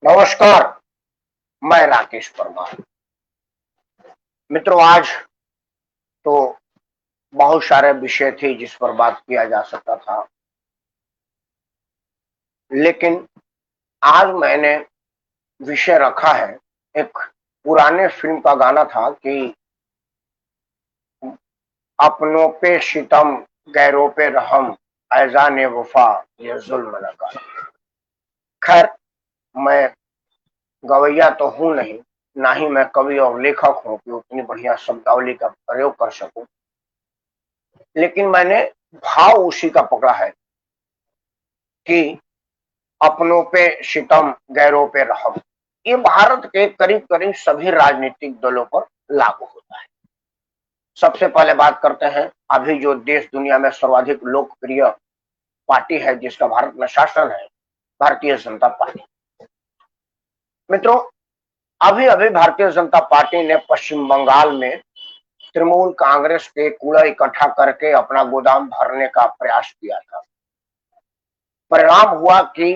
नमस्कार। मैं राकेश परमार। मित्रों, आज तो बहुत सारे विषय थे जिस पर बात किया जा सकता था, लेकिन आज मैंने विषय रखा है। एक पुराने फिल्म का गाना था कि अपनों पे सितम, गैरों पे रहम, ऐज़ान वफा ये जुल्म न कर। खैर, मैं गवैया तो हूं नहीं, ना ही मैं कवि और लेखक हूं कि उतनी बढ़िया शब्दावली का प्रयोग कर सकूं, लेकिन मैंने भाव उसी का पकड़ा है कि अपनों पे सितम, गैरों पे रहम। ये भारत के करीब करीब सभी राजनीतिक दलों पर लागू होता है। सबसे पहले बात करते हैं, अभी जो देश दुनिया में सर्वाधिक लोकप्रिय पार्टी है जिसका भारत में शासन है, भारतीय जनता पार्टी। मित्रों, अभी अभी भारतीय जनता पार्टी ने पश्चिम बंगाल में तृणमूल कांग्रेस के कूड़ा इकट्ठा करके अपना गोदाम भरने का प्रयास किया था। परिणाम हुआ कि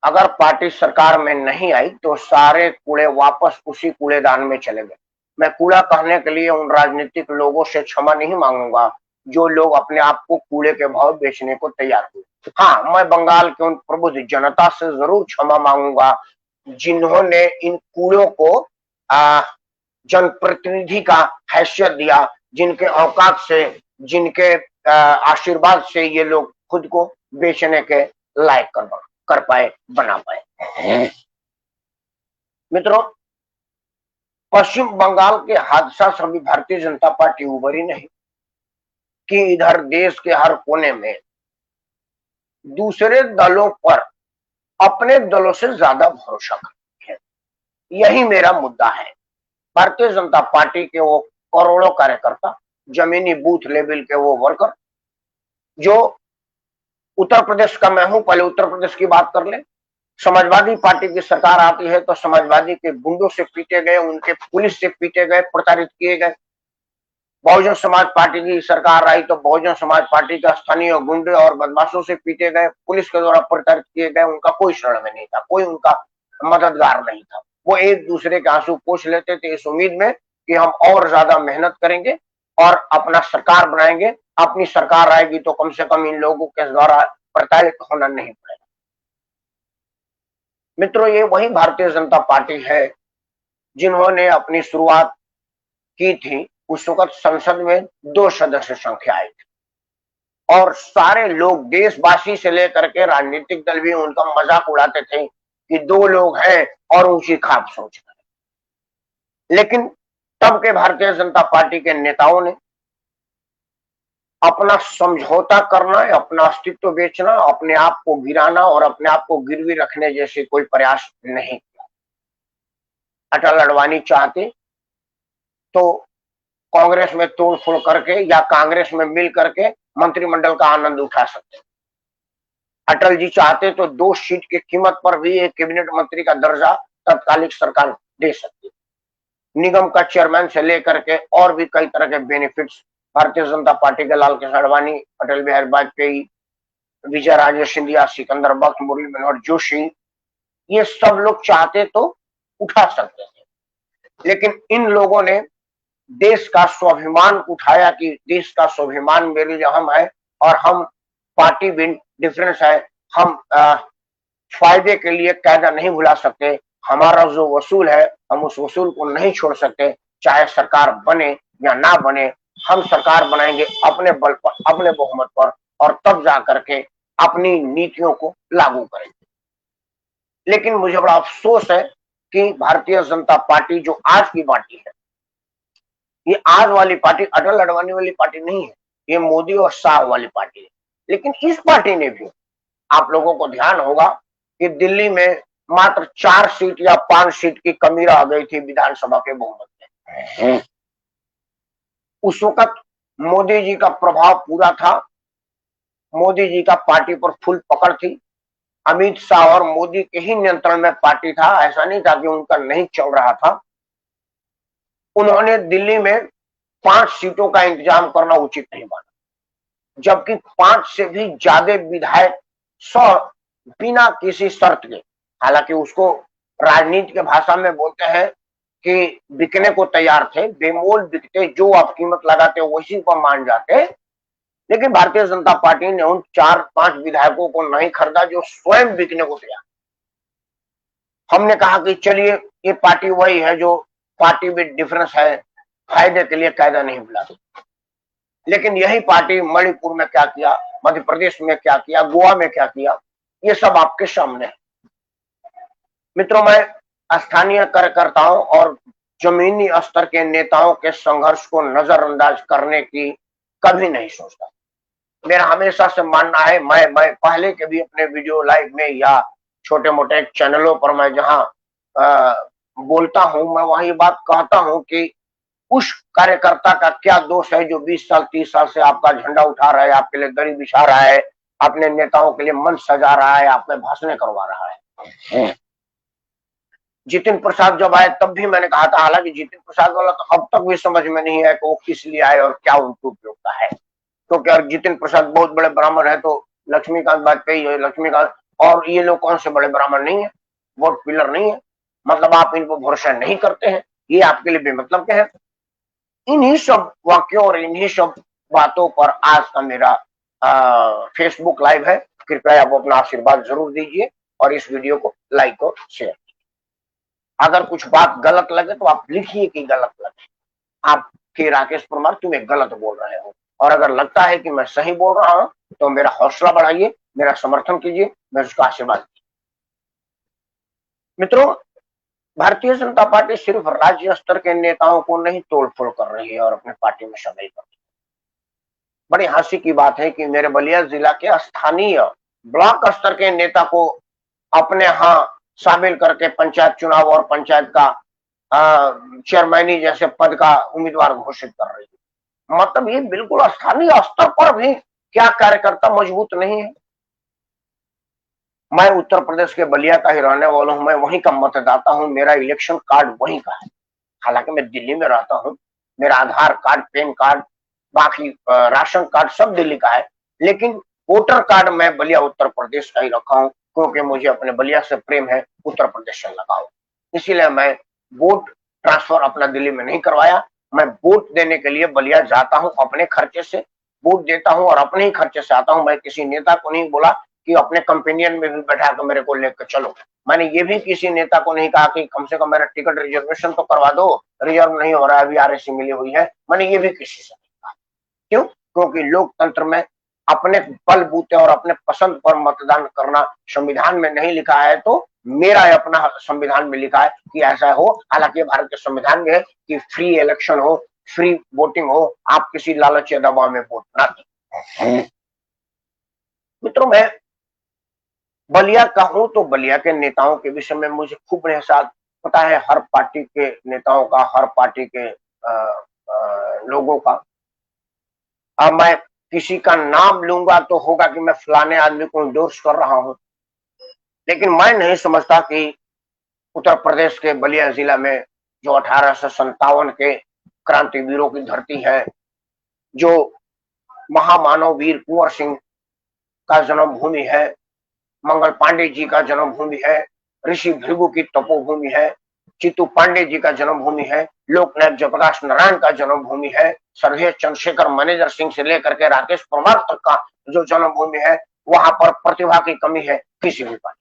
अगर पार्टी सरकार में नहीं आई तो सारे कूड़े वापस उसी कूड़ेदान में चले गए। मैं कूड़ा कहने के लिए उन राजनीतिक लोगों से क्षमा नहीं मांगूंगा जो लोग अपने आप को कूड़े के भाव बेचने को तैयार हुए। हाँ, मैं बंगाल के उन प्रबुद्ध जनता से जरूर क्षमा मांगूंगा जिन्होंने इन कूड़ों को जनप्रतिनिधि का हैसियत दिया, जिनके औकात से, जिनके आशीर्वाद से ये लोग खुद को बेचने के लायक कर पाए, बना पाए। मित्रों, पश्चिम बंगाल के हादसा से अभी भारतीय जनता पार्टी उभरी नहीं कि इधर देश के हर कोने में दूसरे दलों पर अपने दलों से ज्यादा भरोसा करते हैं। यही मेरा मुद्दा है। भारतीय जनता पार्टी के वो करोड़ों कार्यकर्ता, जमीनी बूथ लेवल के वो वर्कर, जो उत्तर प्रदेश का मैं हूं, पहले उत्तर प्रदेश की बात कर ले। समाजवादी पार्टी की सरकार आती है तो समाजवादी के गुंडों से पीटे गए, उनके पुलिस से पीटे गए, प्रताड़ित किए गए। बहुजन समाज पार्टी की सरकार आई तो बहुजन समाज पार्टी का स्थानीय गुंडे और बदमाशों से पीटे गए, पुलिस के द्वारा प्रताड़ित किए गए। उनका कोई शरण में नहीं था, कोई उनका मददगार नहीं था। वो एक दूसरे के आंसू पोंछ लेते थे इस उम्मीद में कि हम और ज्यादा मेहनत करेंगे और अपना सरकार बनाएंगे, अपनी सरकार आएगी तो कम से कम इन लोगों के द्वारा प्रताड़ित होना नहीं पड़ेगा। मित्रों, ये वही भारतीय जनता पार्टी है जिन्होंने अपनी शुरुआत की थी। उस वक्त संसद में 2 सदस्य संख्या आई थी और सारे लोग, देशवासी से लेकर के राजनीतिक दल भी उनका मजाक उड़ाते थे कि 2 लोग हैं और ऊंची खाप सोच रहे। लेकिन तब के भारतीय जनता पार्टी के नेताओं ने अपना समझौता करना, अपना अस्तित्व बेचना, अपने आप को गिराना और अपने आप को गिरवी रखने जैसे कोई प्रयास नहीं किया। अटल अडवाणी चाहते तो कांग्रेस में तोड़फोड़ करके या कांग्रेस में मिल करके मंत्रिमंडल का आनंद उठा सकते। अटल जी चाहते तो 2 सीट की कीमत पर भी एक कैबिनेट मंत्री का दर्जा तत्कालिक सरकार दे सकती। निगम का चेयरमैन से लेकर के और भी कई तरह के बेनिफिट्स भारतीय जनता पार्टी के लाल कृष्ण आडवाणी, अटल बिहारी वाजपेयी, विजय राजे सिंधिया, सिकंदर बख्श, मुरली मनोहर जोशी, ये सब लोग चाहते तो उठा सकते थे। लेकिन इन लोगों ने देश का स्वाभिमान उठाया कि देश का स्वाभिमान मेरे लिए अहम है और हम पार्टी भी डिफरेंस है, हम फायदे के लिए कायदा नहीं भुला सकते। हमारा जो वसूल है हम उस वसूल को नहीं छोड़ सकते, चाहे सरकार बने या ना बने। हम सरकार बनाएंगे अपने बल पर, अपने बहुमत पर, और तब जा करके अपनी नीतियों को लागू करेंगे। लेकिन मुझे बड़ा अफसोस है कि भारतीय जनता पार्टी जो आज की पार्टी है, ये आज वाली पार्टी अटल अडवाणी वाली पार्टी नहीं है, ये मोदी और शाह वाली पार्टी है। लेकिन इस पार्टी ने भी, आप लोगों को ध्यान होगा कि दिल्ली में मात्र 4 सीट या 5 सीट की कमी रह गई थी विधानसभा के बहुमत में। उस वक्त मोदी जी का प्रभाव पूरा था, मोदी जी का पार्टी पर फुल पकड़ थी। अमित शाह और मोदी के ही नियंत्रण में पार्टी था, ऐसा नहीं था कि उनका नहीं चल रहा था। उन्होंने दिल्ली में 5 सीटों का इंतजाम करना उचित नहीं माना, जबकि 5 से भी ज्यादा विधायक 100 बिना किसी शर्त के, हालांकि उसको राजनीति के भाषा में बोलते हैं कि बिकने को तैयार थे, बेमोल बिकते, जो आप कीमत लगाते वही पर मान जाते। लेकिन भारतीय जनता पार्टी ने उन 4-5 विधायकों को नहीं खरीदा जो स्वयं बिकने को तैयार। हमने कहा कि चलिए ये पार्टी वही है जो पार्टी में डिफरेंस है, फायदे के लिए कायदा नहीं बुला। लेकिन यही पार्टी मणिपुर में क्या किया, मध्य प्रदेश में क्या किया, गोवा में क्या किया, ये सब आपके सामने है। मित्रों, मैं स्थानीय कार्यकर्ताओं और जमीनी स्तर के नेताओं के संघर्ष को नजरअंदाज करने की कभी नहीं सोचता। मेरा हमेशा से मानना है, मैं पहले के भी अपने वीडियो लाइव में या छोटे मोटे चैनलों पर मैं जहां बोलता हूं, मैं वही बात कहता हूं कि उस कार्यकर्ता का क्या दोष है जो 20 साल 30 साल से आपका झंडा उठा रहा है, आपके लिए दरी बिछा रहा है, अपने नेताओं के लिए मंच सजा रहा है, आप में भाषण करवा रहा है। जितिन प्रसाद जब आए तब भी मैंने कहा था, हालांकि जितिन प्रसाद वाला तो अब तक भी समझ में नहीं है कि वो किस लिए आए और क्या उनकी उपयोगिता है। क्योंकि अगर जितिन प्रसाद बहुत बड़े ब्राह्मण है तो लक्ष्मीकांत वाजपेयी है, लक्ष्मीकांत और ये लोग कौन से बड़े ब्राह्मण नहीं है, वोट पिलर नहीं है, मतलब आप इनको भरोसा नहीं करते हैं, ये आपके लिए बेमतलब के हैं। इन्हीं सब वाक्यों और इन्हीं सब बातों पर आज का मेरा फेसबुक लाइव है। कृपया आप अपना आशीर्वाद जरूर दीजिए और इस वीडियो को लाइक और शेयर। अगर कुछ बात गलत लगे तो आप लिखिए कि गलत लगे, आप कि राकेश परमार तुम एक गलत बोल रहे हो, और अगर लगता है कि मैं सही बोल रहा हूं तो मेरा हौसला बढ़ाइए, मेरा समर्थन कीजिए, मैं उसका आशीर्वाद कीजिए। मित्रों, भारतीय जनता पार्टी सिर्फ राज्य स्तर के नेताओं को नहीं तोड़फोड़ कर रही है और अपने पार्टी में शामिल कर रही है। बड़ी हंसी की बात है कि मेरे बलिया जिला के स्थानीय ब्लॉक स्तर के नेता को अपने यहां शामिल करके पंचायत चुनाव और पंचायत का चेयरमैनी जैसे पद का उम्मीदवार घोषित कर रही है। मतलब ये बिल्कुल स्थानीय स्तर पर भी क्या कार्यकर्ता मजबूत नहीं है। मैं उत्तर प्रदेश के बलिया का ही रहने वाला हूं, मैं वहीं का मतदाता हूं, मेरा इलेक्शन कार्ड वहीं का है। हालांकि मैं दिल्ली में रहता हूं, मेरा आधार कार्ड, पैन कार्ड, बाकी राशन कार्ड सब दिल्ली का है, लेकिन वोटर कार्ड मैं बलिया उत्तर प्रदेश का ही रखा हूं, क्योंकि मुझे अपने बलिया से प्रेम है, उत्तर प्रदेश से लगाओ। इसीलिए मैं वोट ट्रांसफर अपना दिल्ली में नहीं करवाया। मैं वोट देने के लिए बलिया जाता हूं, अपने खर्चे से वोट देता हूं और अपने ही खर्चे से आता हूं। मैं किसी नेता को नहीं बोला कि अपने कंपेनियन में भी बैठा कर मेरे को लेकर चलो। मैंने ये भी किसी नेता को नहीं कहा कि कम से कम मेरा टिकट रिजर्वेशन तो करवा दो, रिजर्व नहीं हो रहा है, अभी आरएसी मिली हुई है। मैंने ये भी किसी से नहीं कहा। क्यों? क्योंकि लोकतंत्र में अपने बलबूते और अपने पसंद पर मतदान करना संविधान में नहीं लिखा है, तो मेरा अपना संविधान में लिखा है कि ऐसा हो। हालांकि भारत के संविधान में है कि फ्री इलेक्शन हो, फ्री वोटिंग हो, आप किसी लालच या दबाव में वोट ना दें। मित्रों, मैं बलिया का हूं तो बलिया के नेताओं के विषय में मुझे खूब एहसास पता है, हर पार्टी के नेताओं का, हर पार्टी के लोगों का। अब मैं किसी का नाम लूंगा तो होगा कि मैं फलाने आदमी को इंडोर्स कर रहा हूं, लेकिन मैं नहीं समझता कि उत्तर प्रदेश के बलिया जिला में जो 1857 के क्रांतिवीरों की धरती है, जो महामानव वीर कुंवर सिंह का जन्मभूमि है, मंगल पांडे जी का जन्मभूमि है, ऋषि भृगु की तपोभूमि है, चित्तू पांडे जी का जन्मभूमि है, लोकनायक जयप्रकाश नारायण का जन्मभूमि है, सर्वे चंद्रशेखर मैनेजर सिंह से लेकर के राकेश परमार तक का जो जन्मभूमि है, वहां पर प्रतिभा की कमी है किसी भी पार्टी।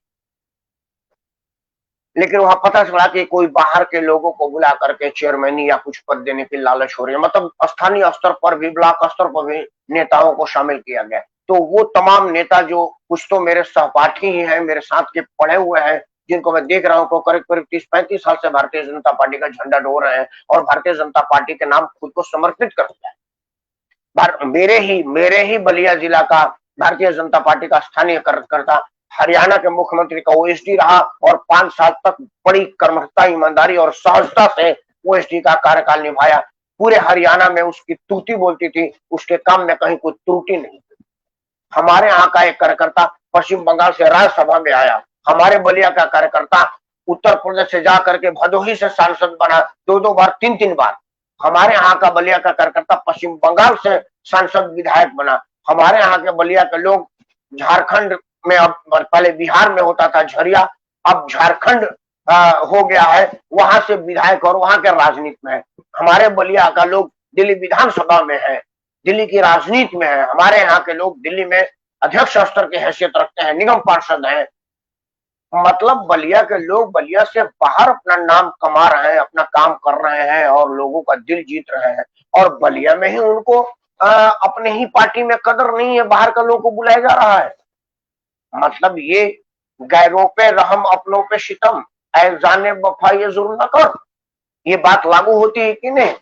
लेकिन वहां पता चला कि कोई बाहर के लोगों को बुला करके चेयरमैनी या कुछ पद देने की लालच हो रही है। मतलब स्थानीय स्तर पर भी, ब्लॉक स्तर पर भी नेताओं को शामिल किया गया। तो वो तमाम नेता जो कुछ तो मेरे सहपाठी ही हैं, मेरे साथ के पढ़े हुए हैं, जिनको मैं देख रहा हूँ करीब करीब 30-35 साल से भारतीय जनता पार्टी का झंडा ढो रहे हैं और भारतीय जनता पार्टी के नाम खुद को समर्पित कर दिया है। मेरे ही बलिया जिला का भारतीय जनता पार्टी का स्थानीय कार्यकर्ता हरियाणा के मुख्यमंत्री का ओएसडी रहा और 5 साल तक बड़ी कर्मठता, ईमानदारी और सहजता से ओएसडी का कार्यकाल निभाया। पूरे हरियाणा में उसकी त्रुटि बोलती थी, उसके काम में कहीं कोई त्रुटि नहीं। हमारे यहाँ का एक कार्यकर्ता पश्चिम बंगाल से राज्यसभा में आया, हमारे बलिया का कार्यकर्ता उत्तर प्रदेश से जाकर के भदोही से सांसद बना, 2-2 बार, 3-3 बार। हमारे यहाँ का बलिया का कार्यकर्ता पश्चिम बंगाल से सांसद विधायक बना। हमारे यहाँ के बलिया के लोग झारखंड में, अब पहले बिहार में होता था झरिया, अब झारखंड हो गया है, वहां से विधायक और वहां के राजनीति में है। हमारे बलिया का लोग दिल्ली विधानसभा में है, दिल्ली की राजनीति में है। हमारे यहाँ के लोग दिल्ली में अध्यक्ष स्तर की हैसियत रखते हैं, निगम पार्षद हैं। मतलब बलिया के लोग बलिया से बाहर अपना नाम कमा रहे हैं, अपना काम कर रहे हैं और लोगों का दिल जीत रहे हैं। और बलिया में ही उनको अपने ही पार्टी में कदर नहीं है, बाहर का लोगों को बुलाया जा रहा है। मतलब ये गैरों पे रहम अपनों पे सितम, ऐ जाने वफा ये जुर्म न कर, ये बात लागू होती है कि नहीं?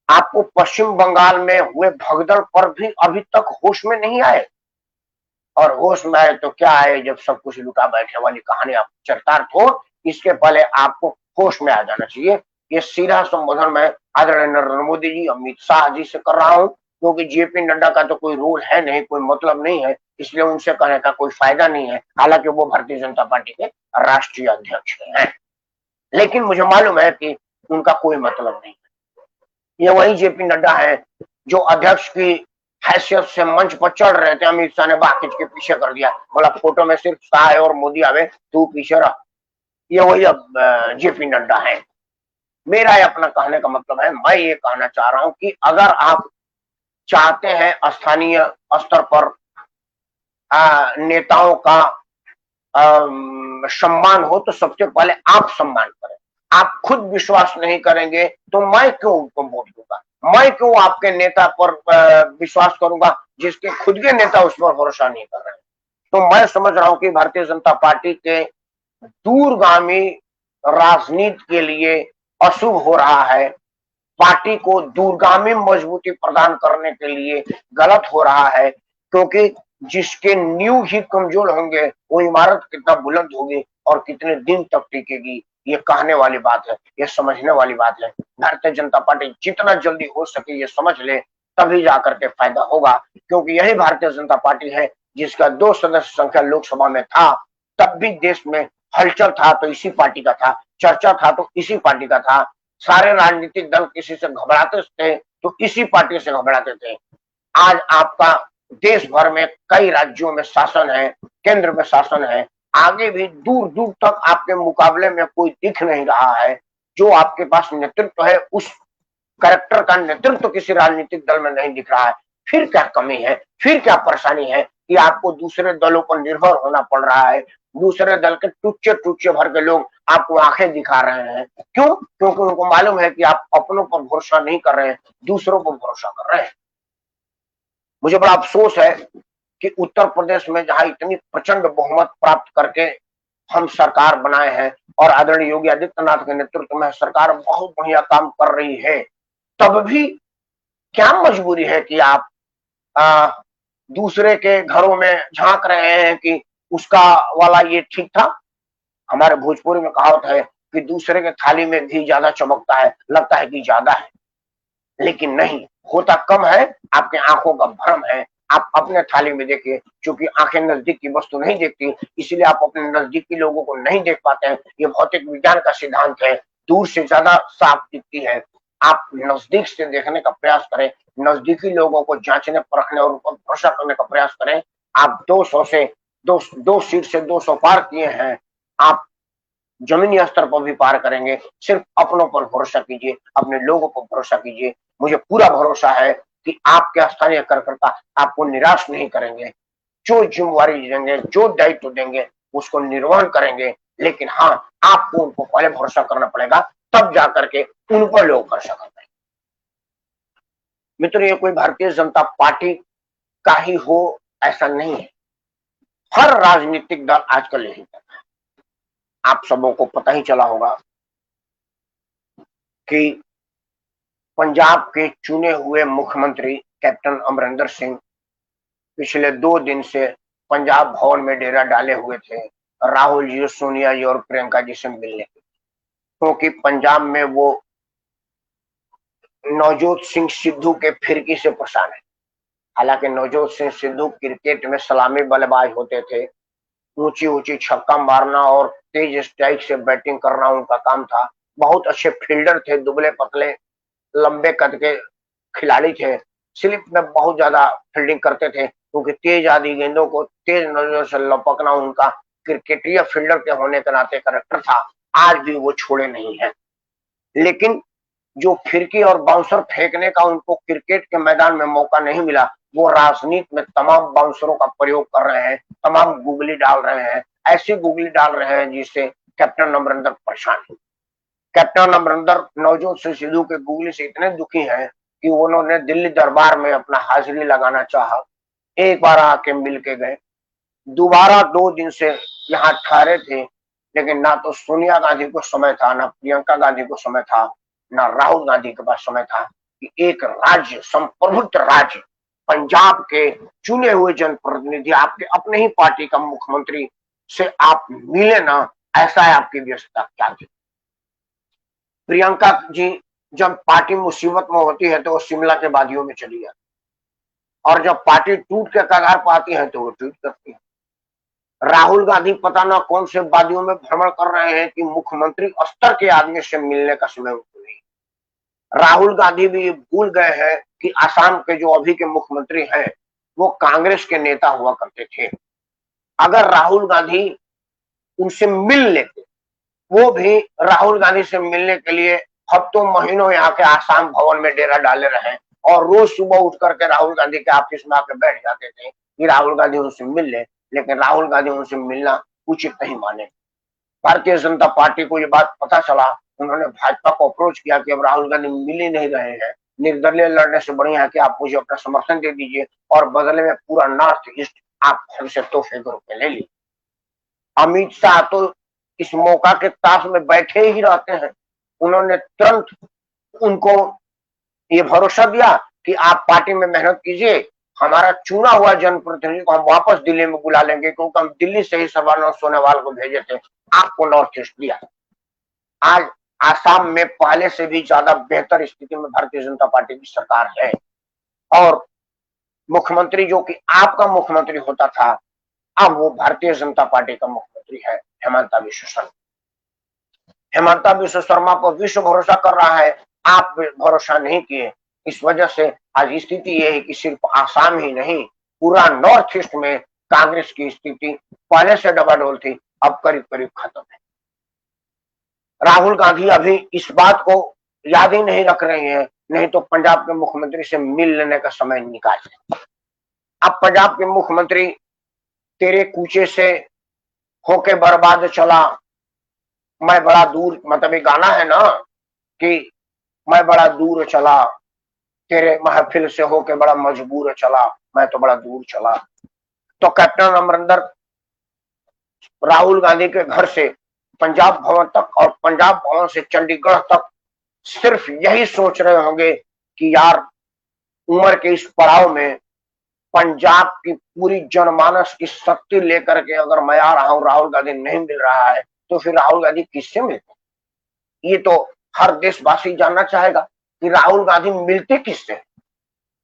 आपको पश्चिम बंगाल में हुए भगदड़ पर भी अभी तक होश में नहीं आए, और होश में आए तो क्या आए जब सब कुछ लुटा बैठे वाली कहानी आप चरितार्थ हो, इसके पहले आपको होश में आ जाना चाहिए। ये सीधा संबोधन मैं आदरणीय नरेंद्र मोदी जी, अमित शाह जी से कर रहा हूं, क्योंकि जेपी नड्डा का तो कोई रोल है नहीं, कोई मतलब नहीं है, इसलिए उनसे कहने का कोई फायदा नहीं है। हालांकि वो भारतीय जनता पार्टी के राष्ट्रीय अध्यक्ष हैं, लेकिन मुझे मालूम है कि उनका कोई मतलब नहीं। ये वही जेपी नड्डा है जो अध्यक्ष की हैसियत से मंच पर चढ़ रहे थे, अमित शाह ने बाह खींच के पीछे कर दिया, बोला फोटो में सिर्फ शाह और मोदी आवे, तू पीछे रह। ये वही अब जेपी नड्डा है। मेरा ये अपना कहने का मतलब है, मैं ये कहना चाह रहा हूं कि अगर आप चाहते हैं स्थानीय स्तर पर नेताओं का सम्मान हो, तो सबसे पहले आप सम्मान करें। आप खुद विश्वास नहीं करेंगे तो मैं क्यों उनको वोट दूंगा? मैं क्यों आपके नेता पर विश्वास करूंगा जिसके खुद के नेता उस पर भरोसा नहीं कर रहे हैं? तो मैं समझ रहा हूं कि भारतीय जनता पार्टी के दूरगामी राजनीति के लिए अशुभ हो रहा है, पार्टी को दूरगामी मजबूती प्रदान करने के लिए गलत हो रहा है, क्योंकि जिसके नींव ही कमजोर होंगे वो इमारत कितना बुलंद होगी और कितने दिन तक टिकेगी, ये कहने वाली बात है, ये समझने वाली बात है। भारतीय जनता पार्टी जितना जल्दी हो सके ये समझ ले, तभी जाकर के फायदा होगा, क्योंकि यही भारतीय जनता पार्टी है जिसका 2 सदस्य संख्या लोकसभा में था, तब भी देश में हलचल था तो इसी पार्टी का था, चर्चा था तो इसी पार्टी का था, सारे राजनीतिक दल किसी से घबराते थे तो इसी पार्टी से घबराते थे। आज आपका देश भर में कई राज्यों में शासन है, केंद्र में शासन है, आगे भी दूर दूर तक आपके मुकाबले में कोई दिख नहीं रहा है। जो आपके पास नेतृत्व है उस कैरेक्टर का नेतृत्व किसी राजनीतिक दल में नहीं दिख रहा है। फिर क्या कमी है, फिर क्या परेशानी है कि आपको दूसरे दलों पर निर्भर होना पड़ रहा है? दूसरे दल के टुच्चे टुच्चे भर के लोग आपको आंखें दिखा रहे हैं, क्यों? क्योंकि उनको मालूम है कि आप अपनों पर भरोसा नहीं कर रहे हैं, दूसरों पर भरोसा कर रहे हैं। मुझे बड़ा अफसोस है कि उत्तर प्रदेश में जहां इतनी प्रचंड बहुमत प्राप्त करके हम सरकार बनाए हैं और आदरणीय योगी आदित्यनाथ के नेतृत्व में सरकार बहुत बढ़िया काम कर रही है, तब भी क्या मजबूरी है कि आप आ, दूसरे के घरों में झांक रहे हैं कि उसका वाला ये ठीक था? हमारे भोजपुरी में कहावत है कि दूसरे के थाली में घी ज्यादा चमकता है, लगता है कि ज्यादा है, लेकिन नहीं, होता कम है, आपके आंखों का भ्रम है। आप अपने थाली में देखिए, क्योंकि आंखें नजदीक की वस्तु नहीं देखती, इसलिए आप अपने नजदीकी लोगों को नहीं देख पाते हैं। ये भौतिक विज्ञान का सिद्धांत है, दूर से ज्यादा साफ दिखती है। आप नजदीक से देखने का प्रयास करें, नजदीकी लोगों को जांचने परखने और उन पर भरोसा करने का प्रयास करें। आप 200 से दो सीट से 200 पार किए हैं, आप जमीनी स्तर पर भी पार करेंगे। सिर्फ अपनों पर भरोसा कीजिए, अपने लोगों पर भरोसा कीजिए। मुझे पूरा भरोसा है कि आपके स्थानीय कार्यकर्ता आपको निराश नहीं करेंगे। जो जिम्मेवारी देंगे, जो दायित्व देंगे, उसको निर्वहन करेंगे। लेकिन हाँ, आपको उनको पहले भरोसा करना पड़ेगा, तब जाकर के उन पर लोग भरोसा कर पाएंगे। मित्रों, ये कोई भारतीय जनता पार्टी का ही हो ऐसा नहीं है, हर राजनीतिक दल आजकल यही कर रहा है। आप सबों को पता ही चला होगा कि पंजाब के चुने हुए मुख्यमंत्री कैप्टन अमरिंदर सिंह पिछले 2 दिन से पंजाब भवन में डेरा डाले हुए थे राहुल जी, सोनिया जी और प्रियंका जी से मिलने, क्योंकि पंजाब में वो नवजोत सिंह सिद्धू के फिरकी से परेशान है। हालांकि नवजोत सिंह सिद्धू क्रिकेट में सलामी बल्लेबाज होते थे, ऊंची ऊंची छक्का मारना और तेज स्ट्राइक से बैटिंग करना उनका काम था। बहुत अच्छे फील्डर थे, दुबले पतले लंबे कद के खिलाड़ी थे, स्लिप में बहुत ज्यादा फील्डिंग करते थे, क्योंकि तेज आधी गेंदों को तेज नजरों से लपकना उनका क्रिकेटर या फील्डर के होने के नाते करेक्टर था, आज भी वो छोड़े नहीं है। लेकिन जो फिरकी और बाउंसर फेंकने का उनको क्रिकेट के मैदान में मौका नहीं मिला, वो राजनीति में तमाम बाउंसरों का प्रयोग कर रहे हैं, तमाम गुगली डाल रहे हैं, ऐसी गुगली डाल रहे हैं जिससे कैप्टन अमरिंदर परेशान है। कैप्टन अमरिंदर नवजोत सिंह सिद्धू के गुगली से इतने दुखी हैं कि उन्होंने दिल्ली दरबार में अपना हाजिरी लगाना चाहा, एक बार आके मिल के गए, दोबारा 2 दिन से यहाँ ठहरे थे, लेकिन ना तो सोनिया गांधी को समय था, ना प्रियंका गांधी को समय था, ना राहुल गांधी के पास समय था कि एक राज्य, संप्रभुत्व राज्य पंजाब के चुने हुए जनप्रतिनिधि आपके अपने ही पार्टी का मुख्यमंत्री से आप मिले ना, ऐसा है आपकी व्यवस्था क्या थी। प्रियंका जी जब पार्टी मुसीबत में होती है तो वो शिमला के वादियों में चली जाती, और जब पार्टी टूट के कगार पर आती है तो वो ट्वीट करती है। राहुल गांधी पता ना कौन से वादियों में भ्रमण कर रहे हैं कि मुख्यमंत्री स्तर के आदमी से मिलने का समय उनको नहीं। राहुल गांधी भी भूल गए हैं कि असम के जो अभी के मुख्यमंत्री हैं वो कांग्रेस के नेता हुआ करते थे। अगर राहुल गांधी उनसे मिल लेते, वो भी राहुल गांधी से मिलने के लिए हफ्तों महीनों यहाँ के आसाम भवन में डेरा डाले रहे और रोज सुबह उठ करके राहुल गांधी के ऑफिस में आके बैठ जाते थे कि राहुल गांधी उनसे मिल ले, लेकिन राहुल गांधी उनसे मिलना उचित नहीं माने। भारतीय जनता पार्टी को ये बात पता चला, उन्होंने भाजपा को अप्रोच किया कि अब राहुल गांधी मिल ही नहीं रहे हैं, निर्दलीय लड़ने से बढ़िया है कि आप मुझे अपना समर्थन दे दीजिए और बदले में पूरा नॉर्थ ईस्ट आप हमसे तोहफे के रूप में ले लीजिए। अमित शाह तो इस मौका के ताश में बैठे ही रहते हैं। उन्होंने तुरंत उनको ये भरोसा दिया कि आप पार्टी में मेहनत कीजिए, हमारा चुना हुआ जनप्रतिनिधि को हम वापस दिल्ली में बुला लेंगे, क्योंकि हम दिल्ली से ही सर्बानंद सोनोवाल को भेजे थे, आपको नॉर्थ ईस्ट दिया। आज आसाम में पहले से भी ज्यादा बेहतर स्थिति में भारतीय जनता पार्टी की सरकार है, और मुख्यमंत्री जो कि आपका मुख्यमंत्री होता था, अब वो भारतीय जनता पार्टी का मुख्यमंत्री है, हेमंता विश्व शर्मा। हेमंता विश्व शर्मा पर विश्व भरोसा कर रहा है, आप भरोसा नहीं किए। इस वजह से आज स्थिति ये है कि सिर्फ आसाम ही नहीं, पूरा नॉर्थ ईस्ट में कांग्रेस की स्थिति पहले से डबाडोल थी, अब करीब करीब खत्म है। राहुल गांधी अभी इस बात को याद ही नहीं रख रहे हैं, नहीं तो पंजाब के मुख्यमंत्री से मिल लेने का समय निकाल लें। अब पंजाब के मुख्यमंत्री तेरे कूचे से होके बर्बाद चला, मैं बड़ा दूर, मतलब ये गाना है ना कि मैं बड़ा दूर चला, तेरे महफिल से होके बड़ा मजबूर चला, मैं तो बड़ा दूर चला। तो कैप्टन अमरिंदर राहुल गांधी के घर से पंजाब भवन तक और पंजाब भवन से चंडीगढ़ तक सिर्फ यही सोच रहे होंगे कि यार उम्र के इस पड़ाव में पंजाब की पूरी जनमानस की शक्ति लेकर के अगर मैं आ रहा हूं, राहुल गांधी नहीं मिल रहा है, तो फिर राहुल गांधी किससे मिलते? ये तो हर देशवासी जानना चाहेगा कि राहुल गांधी मिलते किससे?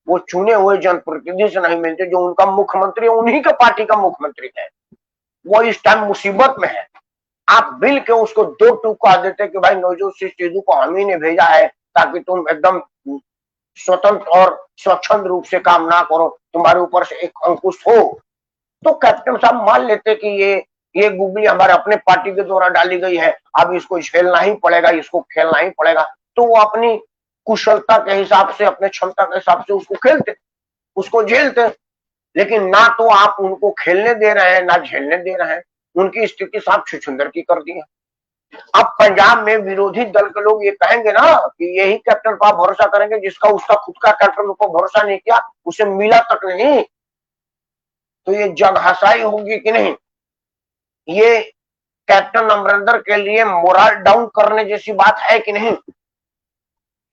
वो चुने हुए जनप्रतिनिधि से नहीं मिलते, जो उनका मुख्यमंत्री उन्हीं के पार्टी का मुख्यमंत्री है, वो इस टाइम मुसीबत में है। आप मिल के उसको 2 टूक कह देते कि भाई नवजोत सिंह सिद्धू को हम ही ने भेजा है ताकि तुम एकदम स्वतंत्र और स्वच्छंद रूप से काम ना करो, तुम्हारे ऊपर से एक अंकुश हो, तो कैप्टन साहब मान लेते कि ये गुगली हमारे अपने पार्टी के द्वारा डाली गई है, अब इसको झेलना ही पड़ेगा, इसको खेलना ही पड़ेगा। तो वो अपनी कुशलता के हिसाब से, अपने क्षमता के हिसाब से उसको खेलते, उसको झेलते। लेकिन ना तो आप उनको खेलने दे रहे हैं, ना झेलने दे रहे हैं, उनकी स्थिति साफ छुछुंदर की कर दी है। अब पंजाब में विरोधी दल के लोग ये कहेंगे ना कि यही कैप्टन पर भरोसा करेंगे जिसका उसका खुद का कैप्टन पर भरोसा नहीं किया, उसे मिला तक नहीं, तो ये जगहसाई होगी कि नहीं? ये कैप्टन अमरिंदर के लिए मोरल डाउन करने जैसी बात है कि नहीं?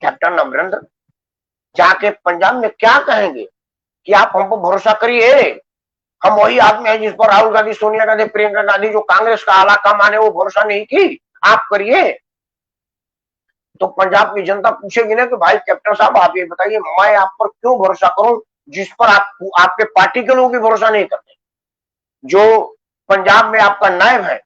कैप्टन अमरिंदर जाके पंजाब में क्या कहेंगे कि आप हम पर भरोसा करिए, हम वही आदमी है जिस पर राहुल गांधी, सोनिया गांधी, प्रियंका गांधी जो कांग्रेस का आला कमान है वो भरोसा नहीं की, आप करिए। तो पंजाब की जनता पूछेगी ना कि भाई कैप्टन साहब आप ये बताइए, मैं आप पर क्यों भरोसा करूं जिस पर आपके पार्टी के लोग भी भरोसा नहीं करते। जो पंजाब में आपका नायब है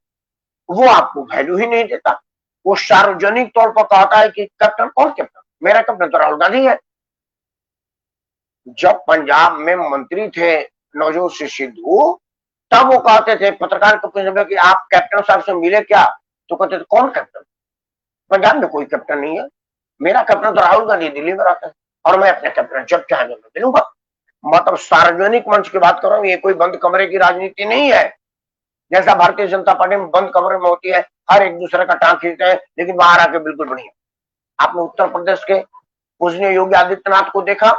वो आपको वैल्यू ही नहीं देता, वो सार्वजनिक तौर पर कहता है कि कैप्टन कौन कैप्टन, मेरा कैप्टन तो राहुल गांधी है। जब पंजाब में मंत्री थे नवजोत सिंह सिद्धू, तब वो कहते थे पत्रकार के पूछने पे कि आप कैप्टन साहब से मिले क्या, तो कहते थे कौन कैप्टन, पंजाब में कोई कैप्टन नहीं है, मेरा कैप्टन तो राहुल गांधी दिल्ली में रहता है और मैं अपने कैप्टन जब चाहे मैं मिलूंगा। मतलब सार्वजनिक मंच की बात कर रहा हूं, ये कोई बंद कमरे की राजनीति नहीं है जैसा भारतीय जनता पार्टी में बंद कमरे में होती है, हर एक दूसरे का टांग खींचते हैं, लेकिन बाहर आके बिल्कुल बढ़िया। आपने उत्तर प्रदेश के पूजनीय योगी आदित्यनाथ को देखा,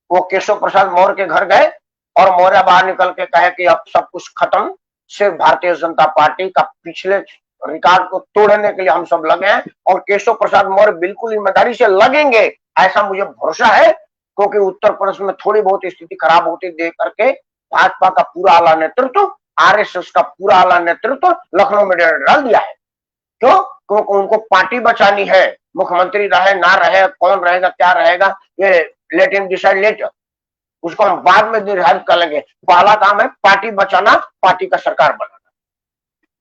वो केशव प्रसाद मौर्य के घर गए और मौर्य बाहर निकल के कहे कि अब सब कुछ खत्म, सिर्फ भारतीय जनता पार्टी का पिछले रिकॉर्ड को तोड़ने के लिए हम सब लगे हैं और केशव प्रसाद मौर्य बिल्कुल ईमानदारी से लगेंगे, ऐसा मुझे भरोसा है, क्योंकि उत्तर प्रदेश में थोड़ी बहुत स्थिति खराब होती देख करके भाजपा का पूरा आला नेतृत्व, आरएसएस का पूरा आला नेतृत्व लखनऊ में डाल दिया है। क्यों? क्योंकि उनको पार्टी बचानी है, मुख्यमंत्री रहे ना रहे, कौन रहेगा क्या रहेगा, ये लेट हिम डिसाइड लेटर, उसको हम बाद में निर्धारित कर लेंगे। पहला काम है पार्टी बचाना, पार्टी का सरकार बनाना।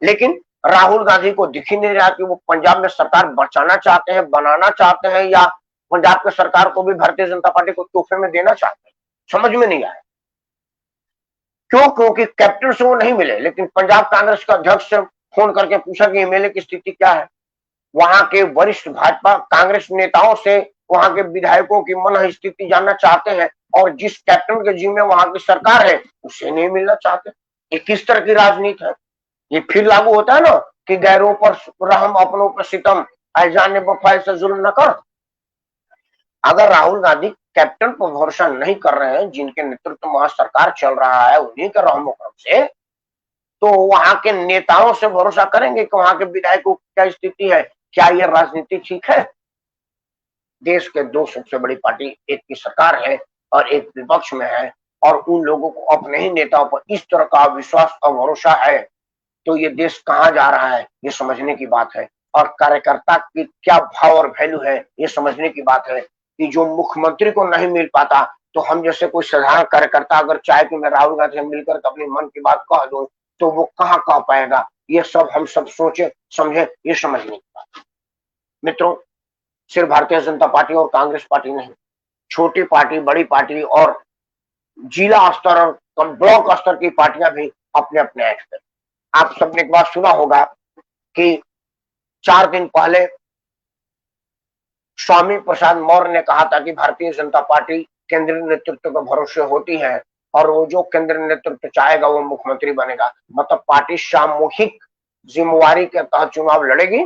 लेकिन राहुल गांधी को दिख ही नहीं रहा कि वो पंजाब में सरकार बचाना चाहते हैं, बनाना चाहते हैं, या पंजाब के सरकार को भी भारतीय जनता पार्टी को तोहफे में देना चाहते हैं, समझ में नहीं आया। क्यों? क्योंकि कैप्टन से वो नहीं मिले, लेकिन पंजाब कांग्रेस का अध्यक्ष से फोन करके पूछा कि एमएलए की स्थिति क्या है। वहां के वरिष्ठ भाजपा कांग्रेस नेताओं से वहां के विधायकों की मन स्थिति जानना चाहते हैं और जिस कैप्टन के जिम्मे वहां की सरकार है उसे नहीं मिलना चाहते। ये किस तरह की राजनीति है? ये फिर लागू होता है ना कि गैरों पर रहम अपनों पर सितम, ऐजान वफा से जुल्म न कर। अगर राहुल गांधी कैप्टन पर भरोसा नहीं कर रहे हैं, जिनके नेतृत्व में सरकार चल रहा है उन्हीं के रहम करम से, तो वहां के नेताओं से भरोसा करेंगे कि वहां के विधायकों की क्या स्थिति है, क्या ये राजनीति ठीक है? देश के दो सबसे बड़ी पार्टी, एक की सरकार है और एक विपक्ष में है, और उन लोगों को अपने ही नेताओं पर इस तरह का विश्वास और भरोसा है, तो ये देश कहाँ जा रहा है ये समझने की बात है। और कार्यकर्ता की क्या भाव और वैल्यू है ये समझने की बात है कि जो मुख्यमंत्री को नहीं मिल पाता, तो हम जैसे कोई साधारण कार्यकर्ता अगर चाहे कि मैं राहुल गांधी से मिलकर अपने मन की बात कह दूं, तो वो कहाँ कह पाएगा? ये सब हम सब सोचे समझे, ये समझने की बात। मित्रों, सिर्फ भारतीय जनता पार्टी और कांग्रेस पार्टी नहीं, छोटी पार्टी, बड़ी पार्टी और जिला स्तर और ब्लॉक स्तर की पार्टियां भी अपने अपने ऐड करें। आप सबने एक बात सुना होगा कि 4 दिन पहले स्वामी प्रसाद मौर्य ने कहा था कि भारतीय जनता पार्टी केंद्रीय नेतृत्व के भरोसे होती है और वो जो केंद्रीय नेतृत्व चाहेगा वो मुख्यमंत्री बनेगा। मतलब पार्टी सामूहिक जिम्मेवारी के तहत चुनाव लड़ेगी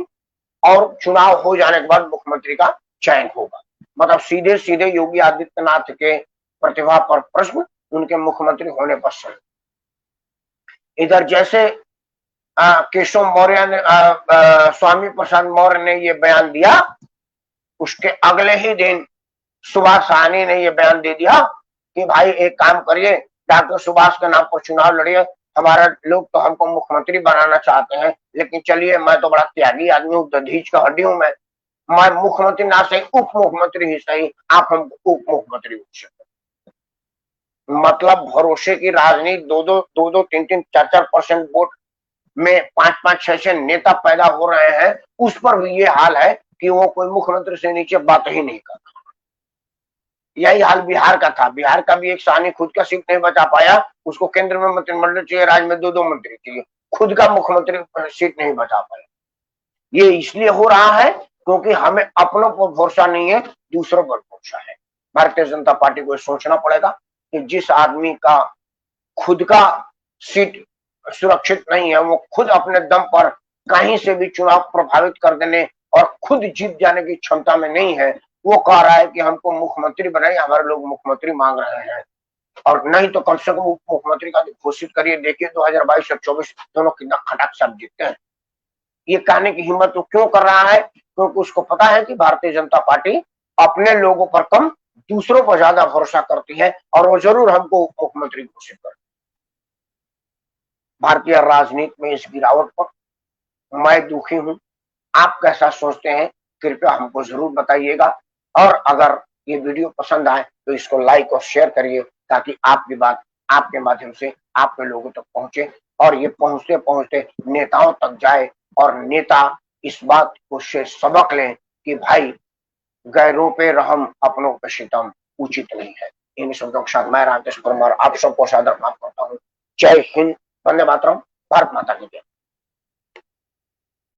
और चुनाव हो जाने के बाद मुख्यमंत्री का चयन होगा। मतलब सीधे सीधे योगी आदित्यनाथ के प्रतिभा पर प्रश्न, उनके मुख्यमंत्री होने पर सवाल। इधर जैसे केशव मौर्य ने स्वामी प्रसाद मौर्य ने ये बयान दिया, उसके अगले ही दिन सुभाष सहनी ने ये बयान दे दिया कि भाई एक काम करिए, डॉक्टर सुभाष के नाम पर चुनाव लड़िए, हमारा लोग तो हमको मुख्यमंत्री बनाना चाहते हैं, लेकिन चलिए मैं तो बड़ा त्यागी आदमी हूँ, दधीच का हड्डी हूं, मैं मुख्यमंत्री ना सही उप मुख्यमंत्री ही सही, आप हम उप मुख्यमंत्री हो सकते। मतलब भरोसे की राजनीति, दो 3-4% वोट में 5-5-6 नेता पैदा हो रहे हैं, उस पर भी ये हाल है कि वो कोई मुख्यमंत्री से नीचे बात ही नहीं करता। यही हाल बिहार का था। बिहार का भी एक सहनी खुद का सीट नहीं बचा पाया, उसको केंद्र में मंत्रिमंडल चाहिए, राज्य में 2-2 मंत्री चाहिए, खुद का मुख्यमंत्री सीट नहीं बचा पाया। ये इसलिए हो रहा है क्योंकि हमें अपनों पर भरोसा नहीं है, दूसरों पर भरोसा है। भारतीय जनता पार्टी को सोचना पड़ेगा कि जिस आदमी का खुद का सीट सुरक्षित नहीं है, वो खुद अपने दम पर कहीं से भी चुनाव प्रभावित कर देने और खुद जीत जाने की क्षमता में नहीं है, वो कह रहा है कि हमको मुख्यमंत्री बनाइए, हमारे लोग मुख्यमंत्री मांग रहे हैं, और नहीं तो कम से कम मुख्यमंत्री का घोषित करिए। देखिए 2022 और 24 दोनों कितना खटाक साथ जीतते हैं। ये कहने की हिम्मत तो क्यों कर रहा है? क्योंकि उसको पता है कि भारतीय जनता पार्टी अपने लोगों पर कम, दूसरों पर ज्यादा भरोसा करती है और वो जरूर हमको मुख्यमंत्री घोषित कर। भारतीय राजनीति में इस गिरावट पर मैं दुखी हूं। आप कैसा सोचते हैं कृपया हमको जरूर बताइएगा, और अगर ये वीडियो पसंद आए तो इसको लाइक और शेयर करिए, ताकि आपकी बात आपके माध्यम से आपके लोगों तक पहुंचे और ये पहुंचते पहुंचते नेताओं तक जाए और नेता इस बात को से सबक लें कि भाई गैरों पे रहम अपनों पे सितम उचित नहीं है। इन शब्दों के साथ मैं राकेश परमार आप सबको सादर माफ करता हूँ। जय हिंद, वंदे मातरम। भारत माता की जय।